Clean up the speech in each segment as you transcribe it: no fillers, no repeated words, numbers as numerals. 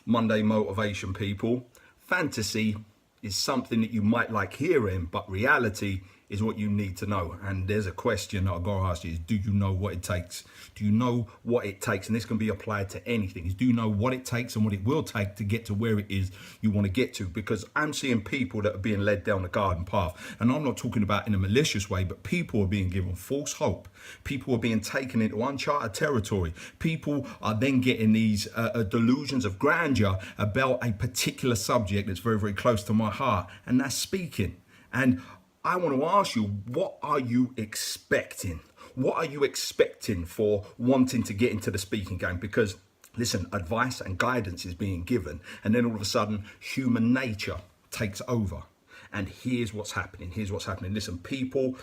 Monday motivation, people. Fantasy is something that you might like hearing, but reality is what you need to know. And there's a question that I've got to ask you is, do you know what it takes? Do you know what it takes? And this can be applied to anything. Is, do you know what it takes and what it will take to get to where it is you want to get to? Because I'm seeing people that are being led down the garden path. And I'm not talking about in a malicious way, but people are being given false hope. People are being taken into uncharted territory. People are then getting these delusions of grandeur about a particular subject that's very, very close to my heart. And that's speaking. And I want to ask you, what are you expecting? What are you expecting for wanting to get into the speaking game? Because listen, advice and guidance is being given, and then all of a sudden human nature takes over. And here's what's happening. Here's what's happening. Listen, people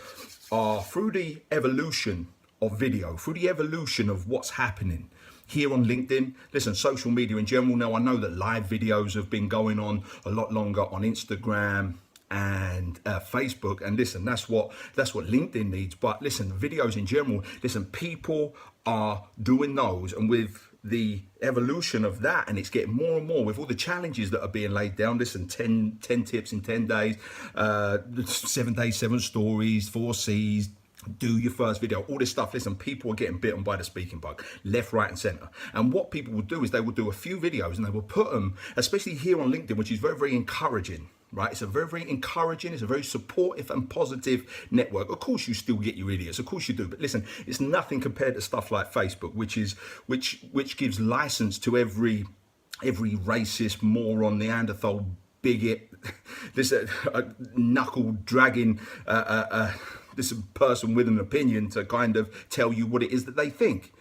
are, through the evolution of video, through the evolution of what's happening here on LinkedIn, listen, social media in general. Now, I know that live videos have been going on a lot longer on Instagram and Facebook, and listen, that's what LinkedIn needs. But listen, videos in general, listen, people are doing those, and with the evolution of that, and it's getting more and more with all the challenges that are being laid down. Listen, 10 tips in 10 days, 7 days, 7 stories, 4 C's, do your first video, all this stuff. Listen, people are getting bitten by the speaking bug, left, right, and center. And what people will do is they will do a few videos and they will put them, especially here on LinkedIn, which is very, very encouraging. Right, it's a very, very encouraging, it's a very supportive and positive network. Of course, you still get your idiots, of course you do. But listen, it's nothing compared to stuff like Facebook, which gives license to every racist, moron, Neanderthal, bigot, this knuckle dragging, this person with an opinion to kind of tell you what it is that they think.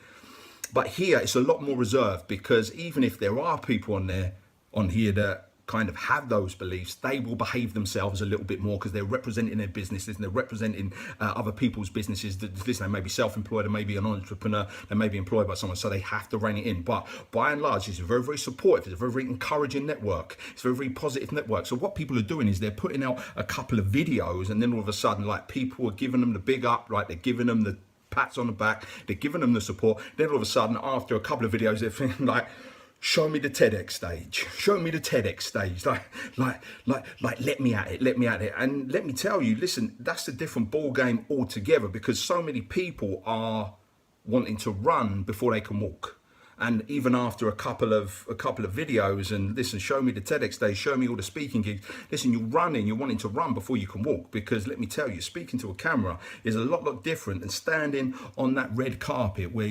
But here, it's a lot more reserved, because even if there are people on here that kind of have those beliefs, they will behave themselves a little bit more because they're representing their businesses and they're representing other people's businesses. Listen, they may be self-employed, they may be an entrepreneur, they may be employed by someone, so they have to rein it in. But by and large, it's very, very supportive. It's a very, very encouraging network. It's a very, very positive network. So what people are doing is they're putting out a couple of videos, and then all of a sudden, like, people are giving them the big up, right? They're giving them the pats on the back, they're giving them the support. Then all of a sudden, after a couple of videos, they're feeling like, show me the TEDx stage. Show me the TEDx stage. Like, let me at it. And let me tell you, listen, that's a different ball game altogether, because so many people are wanting to run before they can walk. And even after a couple of videos, and listen, show me the TEDx stage, show me all the speaking gigs. Listen, you're wanting to run before you can walk, because let me tell you, speaking to a camera is a lot different than standing on that red carpet where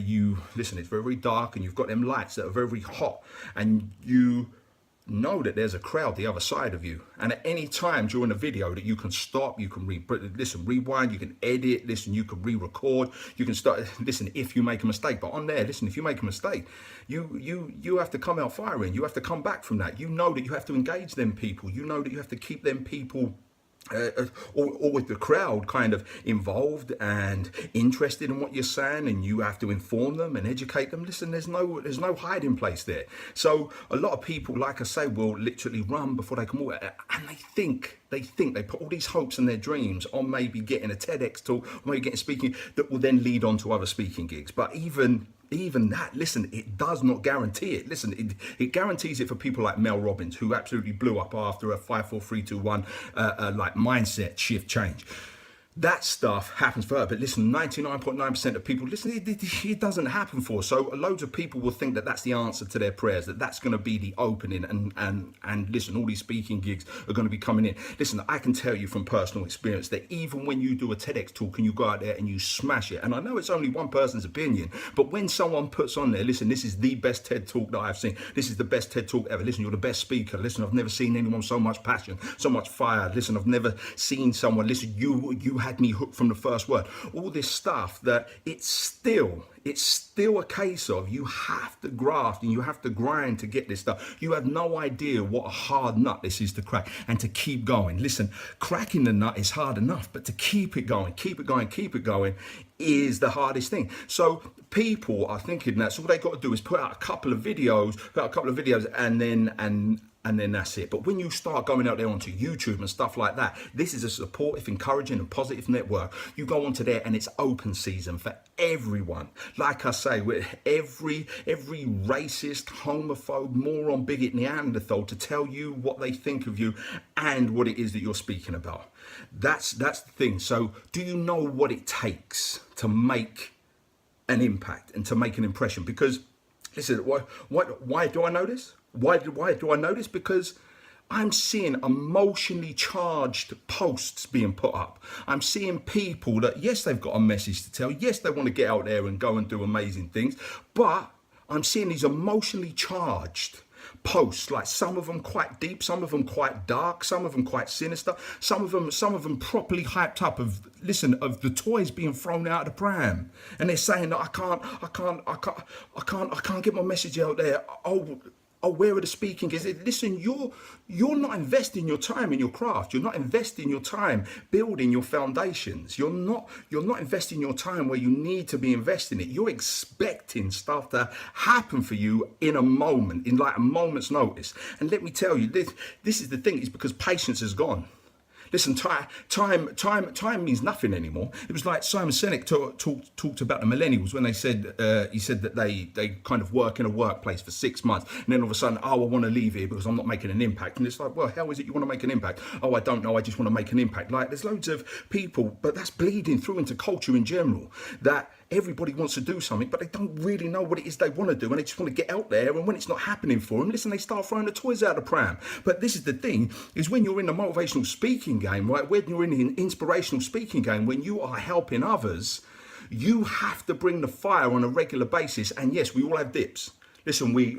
listen, it's very, very dark and you've got them lights that are very, very hot, and you know that there's a crowd the other side of you, and at any time during the video that you can stop, you can rewind, you can edit, listen, you can re-record, you can start, listen, if you make a mistake. But on there, listen, if you make a mistake, you have to come out firing. You have to come back from that. You know that you have to engage them people. You know that you have to keep them people or with the crowd kind of involved and interested in what you're saying, and you have to inform them and educate them. Listen, there's no hiding place there. So a lot of people, like I say, will literally run before they can walk, and they put all these hopes and their dreams on maybe getting a TEDx talk, or maybe getting speaking that will then lead on to other speaking gigs. But even that, listen, it does not guarantee it. Listen, it guarantees it for people like Mel Robbins, who absolutely blew up after a 5, 4, 3, 2, 1 like mindset shift change. That stuff happens for her. But listen, 99.9% of people, listen, it doesn't happen for her. So loads of people will think that that's the answer to their prayers, that's going to be the opening, and listen, all these speaking gigs are going to be coming in. Listen, I can tell you from personal experience that even when you do a TEDx talk and you go out there and you smash it, and I know it's only one person's opinion, but when someone puts on there, listen, this is the best TED talk that I've seen, this is the best TED talk ever, listen, you're the best speaker, listen, I've never seen anyone so much passion, so much fire, listen, I've never seen someone, listen, you had me hooked from the first word, all this stuff, that it's still a case of you have to graft and you have to grind to get this stuff. You have no idea what a hard nut this is to crack, and to keep going. Listen, cracking the nut is hard enough, but to keep it going is the hardest thing. So people are thinking that all they got to do is put out a couple of videos, and then and then that's it. But when you start going out there onto YouTube and stuff like that, this is a supportive, encouraging and positive network. You go onto there and it's open season for everyone. Like I say, with every racist, homophobe, moron, bigot, Neanderthal to tell you what they think of you and what it is that you're speaking about. That's the thing. So do you know what it takes to make an impact and to make an impression? Because listen, why do I know this? Why do I know this? Because I'm seeing emotionally charged posts being put up. I'm seeing people that, yes, they've got a message to tell. Yes, they want to get out there and go and do amazing things. But I'm seeing these emotionally charged posts, like some of them quite deep, some of them quite dark, some of them quite sinister, some of them properly hyped up of the toys being thrown out of the pram, and they're saying that I can't get my message out there. Oh, where are the speaking gigs? Listen, you're not investing your time in your craft. You're not investing your time building your foundations. You're not investing your time where you need to be investing it. You're expecting stuff to happen for you in a moment, in like a moment's notice. And let me tell you, this is the thing. It's because patience is gone. Listen, time means nothing anymore. It was like Simon Sinek talked about the millennials when they said he said that they kind of work in a workplace for 6 months and then all of a sudden, oh, I want to leave here because I'm not making an impact. And it's like, well, how is it you want to make an impact? Oh, I don't know. I just want to make an impact. Like there's loads of people, but that's bleeding through into culture in general, that everybody wants to do something, but they don't really know what it is they want to do, and they just want to get out there, and when it's not happening for them, listen, they start throwing the toys out of the pram. But this is the thing, is when you're in the motivational speaking game, right, when you're in the inspirational speaking game, when you are helping others, you have to bring the fire on a regular basis. And yes, we all have dips. Listen, we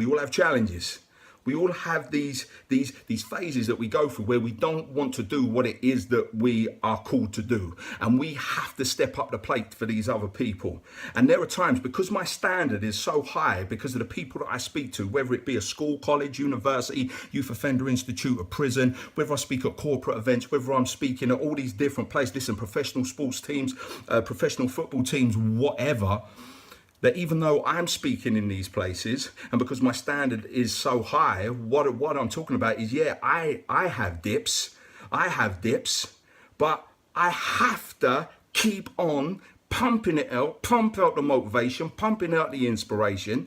all have challenges. We all have these phases that we go through where we don't want to do what it is that we are called to do. And we have to step up the plate for these other people. And there are times, because my standard is so high, because of the people that I speak to, whether it be a school, college, university, youth offender institute, a prison, whether I speak at corporate events, whether I'm speaking at all these different places, listen, professional sports teams, professional football teams, whatever, that even though I'm speaking in these places, and because my standard is so high, what I'm talking about is, yeah, I have dips, but I have to keep on pumping it out, pump out the motivation, pumping out the inspiration,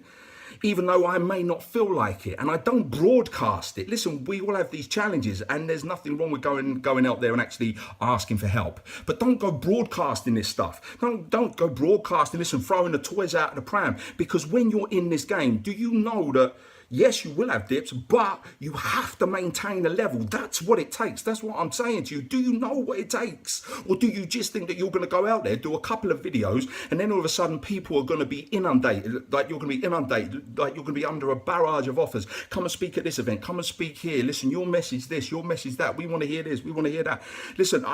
even though I may not feel like it, and I don't broadcast it. Listen, we all have these challenges, and there's nothing wrong with going out there and actually asking for help. But don't go broadcasting this stuff. Don't go broadcasting this and throwing the toys out of the pram, because when you're in this game, do you know that, yes, you will have dips, but you have to maintain a level. That's what it takes. That's what I'm saying to you. Do you know what it takes? Or do you just think that you're going to go out there, do a couple of videos, and then all of a sudden people are going to be inundated, like you're going to be inundated, like you're going to be under a barrage of offers. Come and speak at this event. Come and speak here. Listen, your message this, your message that. We want to hear this. We want to hear that. Listen,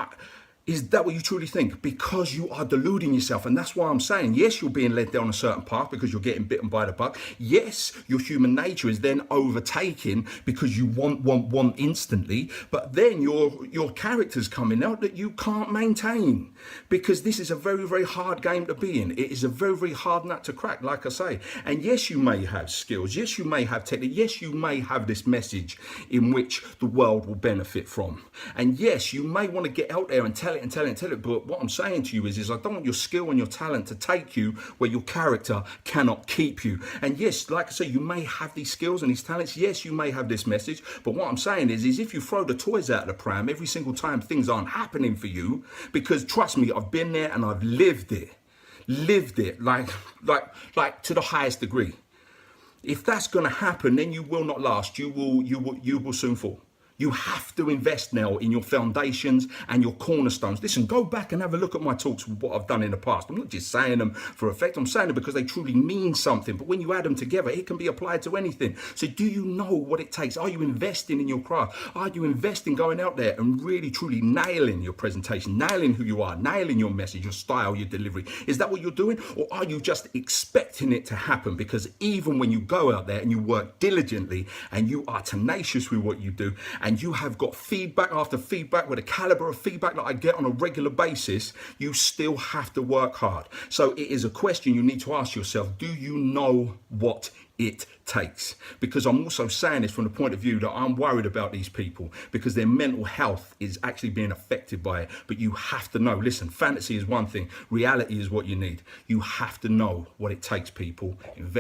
is that what you truly think? Because you are deluding yourself. And that's why I'm saying, yes, you're being led down a certain path because you're getting bitten by the bug. Yes, your human nature is then overtaken because you want instantly. But then your character's coming out that you can't maintain, because this is a very, very hard game to be in. It is a very, very hard nut to crack, like I say. And yes, you may have skills. Yes, you may have technique. Yes, you may have this message in which the world will benefit from. And yes, you may want to get out there and tell it. But what I'm saying to you is I don't want your skill and your talent to take you where your character cannot keep you. And yes, like I say, you may have these skills and these talents. Yes, you may have this message. But what I'm saying is if you throw the toys out of the pram every single time things aren't happening for you, because trust me, I've been there and I've lived it like to the highest degree. If that's going to happen, then you will not last. You will soon fall. You have to invest now in your foundations and your cornerstones. Listen, go back and have a look at my talks, what I've done in the past. I'm not just saying them for effect. I'm saying them because they truly mean something. But when you add them together, it can be applied to anything. So do you know what it takes? Are you investing in your craft? Are you investing going out there and really, truly nailing your presentation, nailing who you are, nailing your message, your style, your delivery? Is that what you're doing? Or are you just expecting it to happen? Because even when you go out there and you work diligently and you are tenacious with what you do, and you have got feedback after feedback with the caliber of feedback that I get on a regular basis, you still have to work hard. So it is a question you need to ask yourself. Do you know what it takes? Because I'm also saying this from the point of view that I'm worried about these people because their mental health is actually being affected by it. But you have to know, listen, fantasy is one thing, reality is what you need. You have to know what it takes, people. Invest